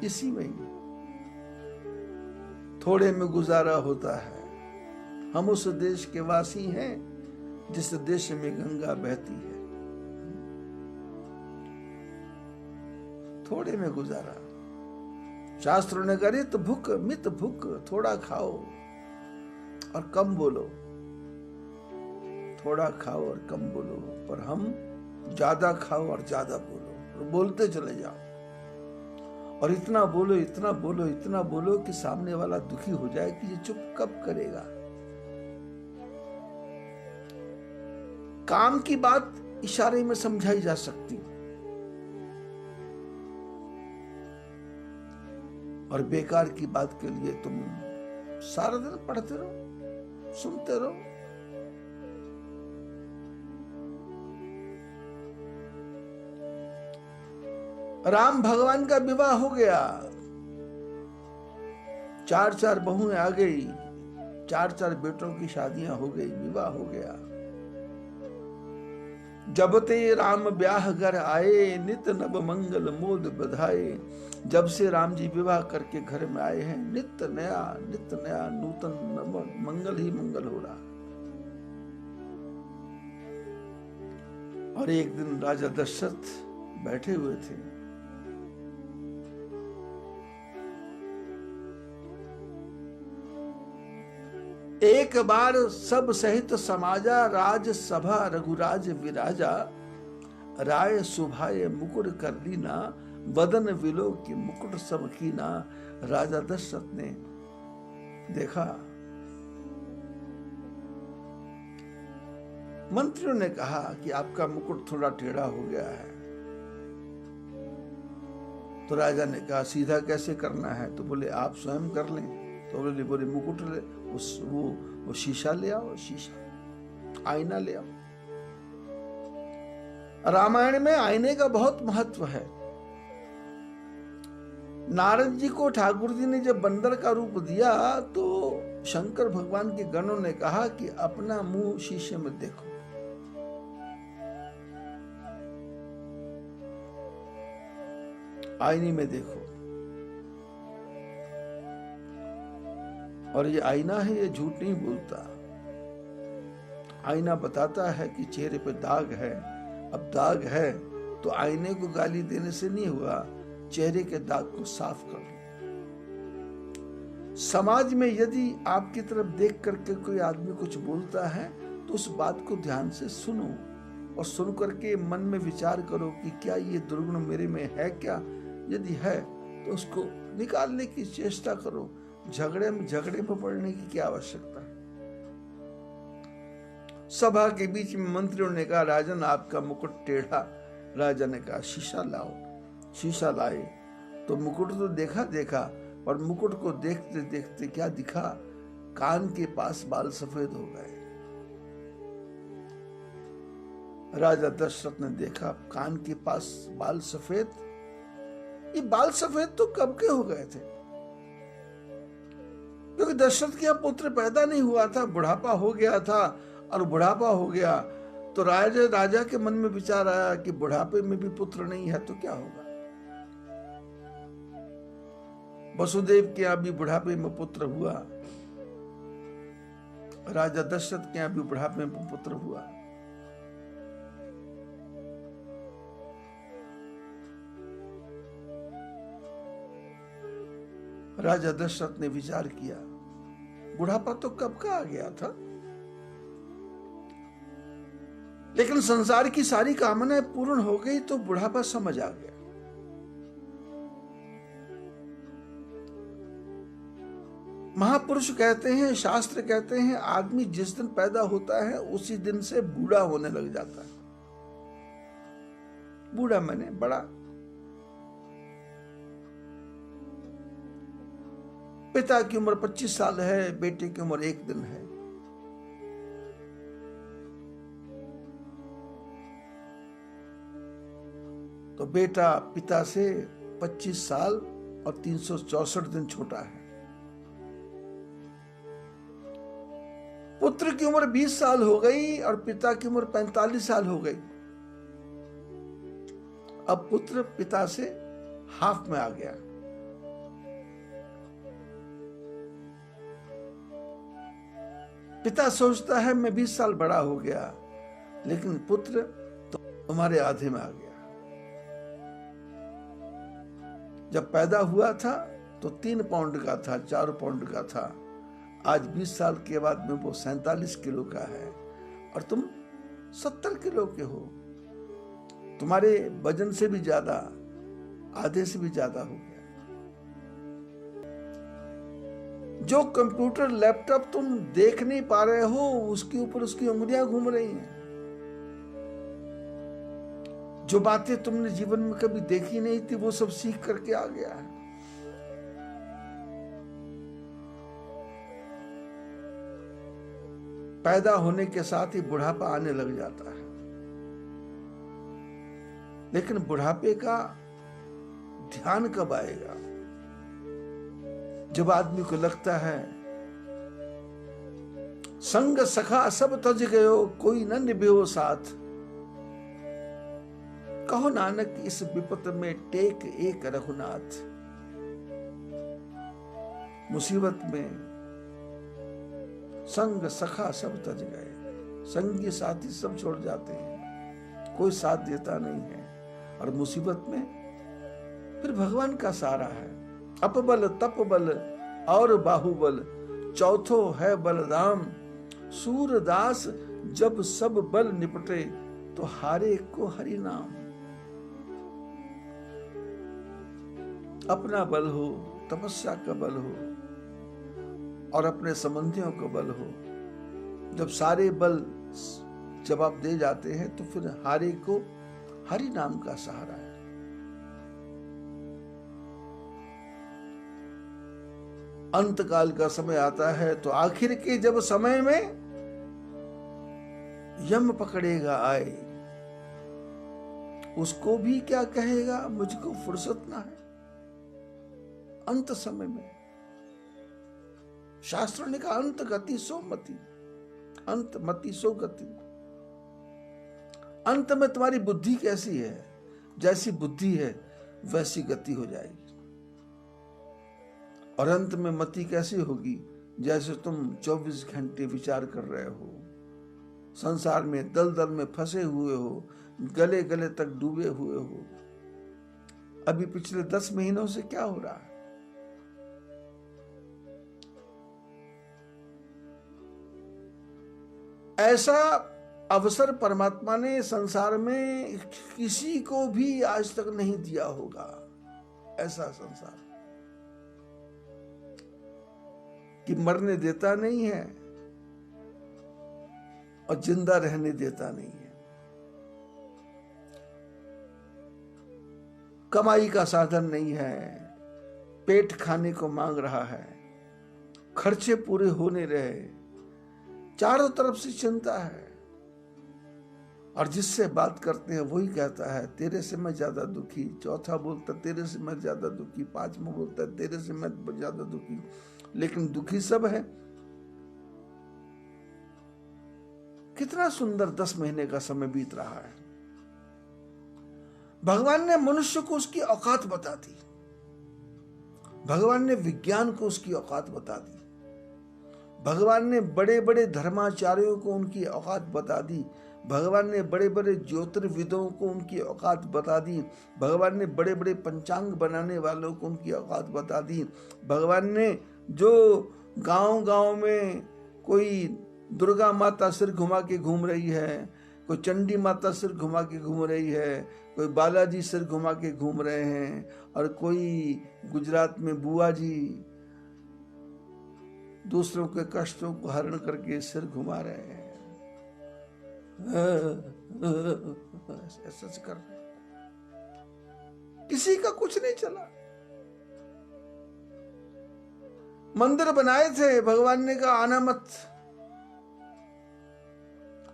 इसी में ही थोड़े में गुजारा होता है। हम उस देश के वासी हैं जिस देश में गंगा बहती है। थोड़े में गुजारा। शास्त्रों ने कहा तो भूख मित भूख, थोड़ा खाओ और कम बोलो, थोड़ा खाओ और कम बोलो। पर हम ज्यादा खाओ और ज्यादा बोलो, और बोलते चले जाओ, और इतना बोलो इतना बोलो इतना बोलो कि सामने वाला दुखी हो जाए कि ये चुप कब करेगा। काम की बात इशारे में समझाई जा सकती, और बेकार की बात के लिए तुम सारा दिन पढ़ते रहो, सुनते रहो। राम भगवान का विवाह हो गया, 4 बहुएं आ गई, 4 बेटों की शादियां हो गई, विवाह हो गया। जब ते राम ब्याह घर आए, नित नव मंगल मोद बधाए। जब से राम जी विवाह करके घर में आए हैं, नित नया नूतन मंगल ही मंगल हो रहा। और एक दिन राजा दशरथ बैठे हुए थे। एक बार सब सहित समाजा, राज सभा रघुराज विराजा। राय सुभाए मुकुट कर लीना, वदन विलो की मुकुट सब कीना। राजा दशरथ ने देखा, मंत्रियों ने कहा कि आपका मुकुट थोड़ा टेढ़ा हो गया है। तो राजा ने कहा सीधा कैसे करना है? तो बोले आप स्वयं कर लें। तो बोले मुकुट ले, वो शीशा ले आओ, शीशा आईना ले आओ। रामायण में आईने का बहुत महत्व है। नारद जी को ठाकुर जी ने जब बंदर का रूप दिया तो शंकर भगवान के गणों ने कहा कि अपना मुंह शीशे में देखो। आईने में देखो। और ये आईना है, ये झूठ नहीं बोलता। आईना बताता है कि चेहरे पे दाग है। अब दाग है तो आईने को गाली देने से नहीं हुआ, चेहरे के दाग को साफ कर लो। समाज में यदि आपकी तरफ देख करके कोई आदमी कुछ बोलता है तो उस बात को ध्यान से सुनो, और सुन करके मन में विचार करो कि क्या ये दुर्गुण मेरे में है क्या। यदि है तो उसको निकालने की चेष्टा करो। झगड़े में पड़ने की क्या आवश्यकता है। सभा के बीच में मंत्रियों ने कहा राजन आपका मुकुट टेढ़ा। राजा ने कहा शीशा लाओ। शीशा लाए तो मुकुट तो देखा, और मुकुट को देखते देखते क्या दिखा, कान के पास बाल सफेद हो गए। राजा दशरथ ने देखा कान के पास बाल सफेद, ये बाल सफेद तो कब के हो गए थे, क्योंकि दशरथ का पुत्र पैदा नहीं हुआ था, बुढ़ापा हो गया था। और बुढ़ापा हो गया तो राजा के मन में विचार आया कि बुढ़ापे में भी पुत्र नहीं है तो क्या होगा। वसुदेव के यहां भी बुढ़ापे में पुत्र हुआ, राजा दशरथ के यहां भी बुढ़ापे में पुत्र हुआ। राजा दशरथ ने विचार किया बुढ़ापा तो कब का आ गया था, लेकिन संसार की सारी कामनाएं पूर्ण हो गई तो बुढ़ापा समझ आ गया। महापुरुष कहते हैं, शास्त्र कहते हैं, आदमी जिस दिन पैदा होता है उसी दिन से बूढ़ा होने लग जाता है। बूढ़ा मैंने बड़ा। पिता की उम्र 25 साल है, बेटे की उम्र 1 दिन है। तो बेटा पिता से 25 साल और 364 दिन छोटा है। पुत्र की उम्र 20 साल हो गई और पिता की उम्र 45 साल हो गई। अब पुत्र पिता से हाफ में आ गया, पिता सोचता है मैं 20 साल बड़ा हो गया, लेकिन पुत्र तुम्हारे आधे में आ गया। जब पैदा हुआ था तो 3 पाउंड का था, 4 पाउंड का था। आज 20 साल के बाद में वो 47 किलो का है और तुम 70 किलो के हो। तुम्हारे वजन से भी ज्यादा, आधे से भी ज्यादा हो गया। जो कंप्यूटर लैपटॉप तुम देख नहीं पा रहे हो, उसके ऊपर उसकी उंगलियां घूम रही हैं। जो बातें तुमने जीवन में कभी देखी नहीं थी, वो सब सीख करके आ गया है। पैदा होने के साथ ही बुढ़ापा आने लग जाता है, लेकिन बुढ़ापे का ध्यान कब आएगा? जब आदमी को लगता है संग सखा सब तज गयो, कोई न निभ्यो साथ। कहो नानक इस विपत में टेक एक रघुनाथ। मुसीबत में संग सखा सब तज गए, संगी साथी सब छोड़ जाते हैं, कोई साथ देता नहीं है। और मुसीबत में फिर भगवान का सहारा है। अपबल तप बल और बाहुबल, चौथो है बलराम। सूरदास जब सब बल निपटे, तो हारे को हरि नाम। अपना बल हो, तपस्या का बल हो और अपने संबंधियों का बल हो। जब सारे बल जवाब दे जाते हैं, तो फिर हारे को हरि नाम का सहारा है। अंत काल का समय आता है, तो आखिर के जब समय में यम पकड़ेगा आए, उसको भी क्या कहेगा, मुझको फुर्सत ना है। अंत समय में शास्त्रों ने कहा अंत गति सो मति, अंत मति सो गति। अंत में तुम्हारी बुद्धि कैसी है, जैसी बुद्धि है वैसी गति हो जाएगी। और अंत में मति कैसी होगी, जैसे तुम 24 घंटे विचार कर रहे हो, संसार में दलदल में फंसे हुए हो, गले गले तक डूबे हुए हो। अभी पिछले 10 महीनों से क्या हो रहा है? ऐसा अवसर परमात्मा ने संसार में किसी को भी आज तक नहीं दिया होगा। ऐसा संसार कि मरने देता नहीं है और जिंदा रहने देता नहीं है। कमाई का साधन नहीं है, पेट खाने को मांग रहा है, खर्चे पूरे होने रहे, चारों तरफ से चिंता है। और जिससे बात करते हैं वही कहता है तेरे से मैं ज्यादा दुखी, चौथा बोलता तेरे से मैं ज्यादा दुखी, पांचवा बोलता तेरे से मैं ज्यादा दुखी। लेकिन दुखी सब है। कितना सुंदर 10 महीने का समय बीत रहा है। भगवान ने मनुष्य को उसकी औकात बता दी, भगवान ने विज्ञान को उसकी औकात बता दी, भगवान ने बड़े बड़े धर्माचार्यों को उनकी औकात बता दी, भगवान ने बड़े बड़े ज्योतिर्विदों को उनकी औकात बता दी, भगवान ने बड़े बड़े पंचांग बनाने वालों को उनकी औकात बता दी। भगवान ने जो गांव गांव में कोई दुर्गा माता सिर घुमा के घूम रही है, कोई चंडी माता सिर घुमा के घूम रही है, कोई बालाजी सिर घुमा के घूम रहे हैं, और कोई गुजरात में बुआ जी दूसरों के कष्टों को हरण करके सिर घुमा रहे हैं, ऐसा कर रहे हैं। किसी का कुछ नहीं चला। मंदिर बनाए थे, भगवान ने कहा आना मत।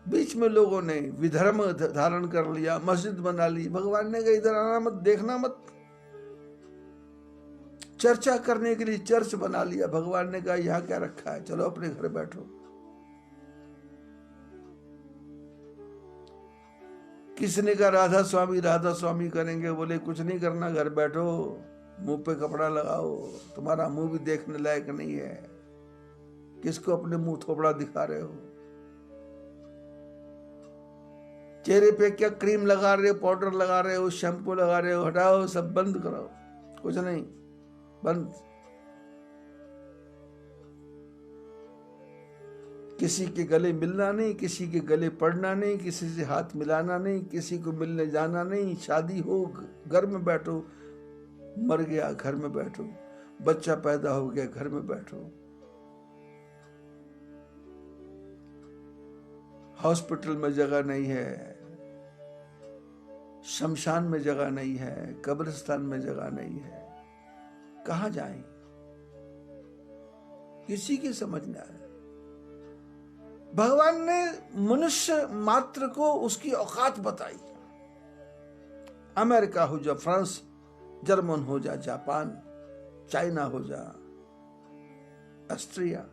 बीच में लोगों ने विधर्म धारण कर लिया, मस्जिद बना ली। भगवान ने कहा इधर आना मत, देखना मत। चर्चा करने के लिए चर्च बना लिया। भगवान ने कहा यहां क्या रखा है, चलो अपने घर बैठो। किसी ने कहा राधा स्वामी करेंगे, बोले कुछ नहीं करना, घर बैठो, मुंह पे कपड़ा लगाओ, तुम्हारा मुंह भी देखने लायक नहीं है। किसको अपने मुंह थोपड़ा दिखा रहे हो? चेहरे पे क्या क्रीम लगा रहे हो, पाउडर लगा रहे हो, शैम्पू लगा रहे हो? हटाओ, सब बंद करो, कुछ नहीं, बंद। किसी के गले मिलना नहीं, किसी के गले पड़ना नहीं, किसी से हाथ मिलाना नहीं, किसी को मिलने जाना नहीं। शादी हो घर में बैठो, मर गया घर में बैठो, बच्चा पैदा हो गया घर में बैठो, हॉस्पिटल में जगह नहीं है, शमशान में जगह नहीं है, कब्रिस्तान में जगह नहीं है, कहां जाएं? किसी की समझ में आए। भगवान ने मनुष्य मात्र को उसकी औकात बताई। अमेरिका हो जा, फ्रांस, जर्मन हो जा, जापान, चाइना हो जा, ऑस्ट्रिया,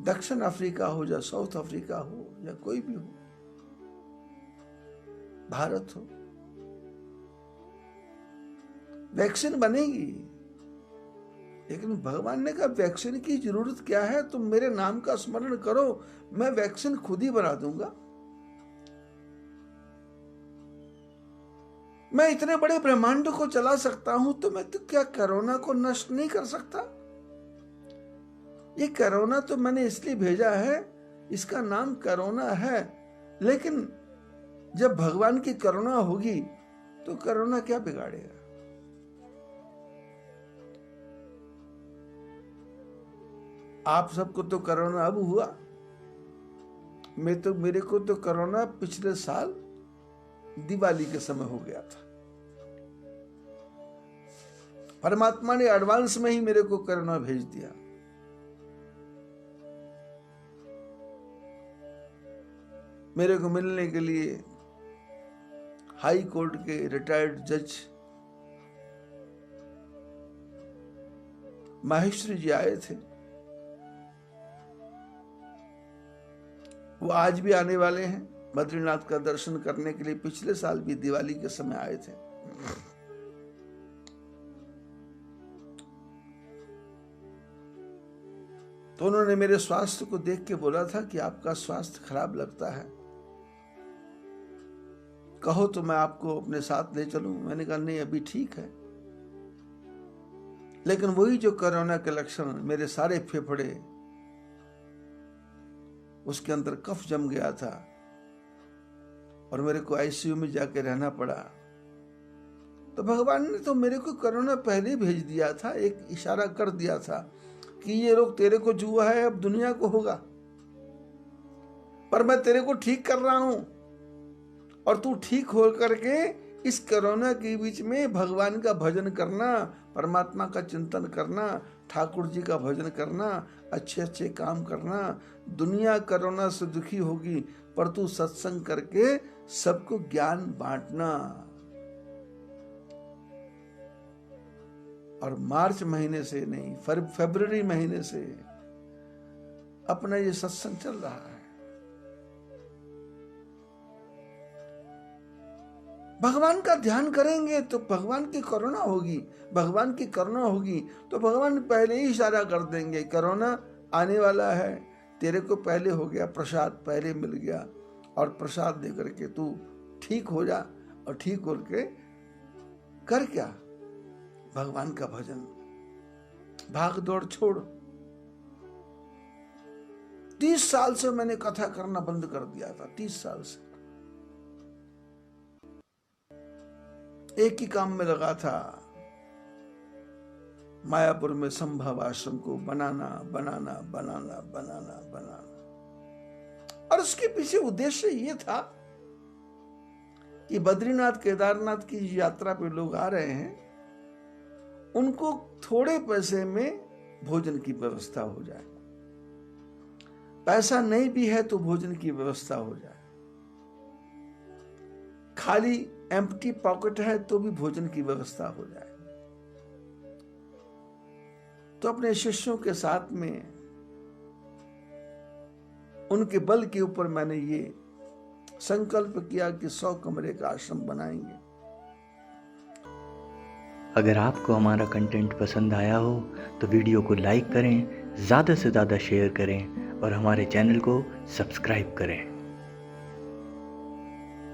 दक्षिण अफ्रीका हो जा, साउथ अफ्रीका हो या कोई भी हो, भारत हो, वैक्सीन बनेगी। लेकिन भगवान ने कहा वैक्सीन की जरूरत क्या है, तुम मेरे नाम का स्मरण करो, मैं वैक्सीन खुद ही बना दूंगा। मैं इतने बड़े ब्रह्मांड को चला सकता हूं, तो मैं तो क्या कोरोना को नष्ट नहीं कर सकता? ये कोरोना तो मैंने इसलिए भेजा है, इसका नाम कोरोना है, लेकिन जब भगवान की करुणा होगी तो कोरोना क्या बिगाड़ेगा? आप सबको तो कोरोना अब हुआ, मेरे को तो कोरोना पिछले साल दिवाली के समय हो गया था। परमात्मा ने एडवांस में ही मेरे को कोरोना भेज दिया। मेरे को मिलने के लिए हाई कोर्ट के रिटायर्ड जज माहेश्वरी जी आए थे। वो आज भी आने वाले हैं बद्रीनाथ का दर्शन करने के लिए। पिछले साल भी दिवाली के समय आए थे। तो उन्होंने मेरे स्वास्थ्य को देख के बोला था कि आपका स्वास्थ्य खराब लगता है, कहो तो मैं आपको अपने साथ ले चलूं। मैंने कहा नहीं, अभी ठीक है। लेकिन वही जो कोरोना के लक्षण, मेरे सारे फेफड़े, उसके अंदर कफ जम गया था और मेरे को आईसीयू में जाके रहना पड़ा। तो भगवान ने तो मेरे को कोरोना पहले ही भेज दिया था, एक इशारा कर दिया था कि ये रोग तेरे को जो हुआ है अब दुनिया को होगा, पर मैं तेरे को ठीक कर रहा हूं और तू ठीक हो करके इस कोरोना के बीच में भगवान का भजन करना, परमात्मा का चिंतन करना, ठाकुर जी का भजन करना, अच्छे अच्छे काम करना। दुनिया कोरोना से दुखी होगी, पर तू सत्संग करके सबको ज्ञान बांटना। और मार्च महीने से नहीं, फरवरी महीने से अपना ये सत्संग चल रहा है। भगवान का ध्यान करेंगे तो भगवान की करुणा होगी। भगवान की करुणा होगी तो भगवान पहले ही इशारा कर देंगे, कोरोना आने वाला है, तेरे को पहले हो गया, प्रसाद पहले मिल गया, और प्रसाद दे करके तू ठीक हो जा। और ठीक होके कर क्या? भगवान का भजन, भाग दौड़ छोड़। 30 साल से मैंने कथा करना बंद कर दिया था। 30 साल से एक ही काम में लगा था, मायापुर में संभव आश्रम को बनाना बनाना बनाना बनाना बनाना। और उसके पीछे उद्देश्य ये था कि बद्रीनाथ केदारनाथ की यात्रा पे लोग आ रहे हैं, उनको थोड़े पैसे में भोजन की व्यवस्था हो जाए। पैसा नहीं भी है तो भोजन की व्यवस्था हो जाए। खाली एम्प्टी पॉकेट है तो भी भोजन की व्यवस्था हो जाए। तो अपने शिष्यों के साथ में उनके बल के ऊपर मैंने ये संकल्प किया कि 100 कमरे का आश्रम बनाएंगे। अगर आपको हमारा कंटेंट पसंद आया हो तो वीडियो को लाइक करें, ज़्यादा से ज़्यादा शेयर करें और हमारे चैनल को सब्सक्राइब करें।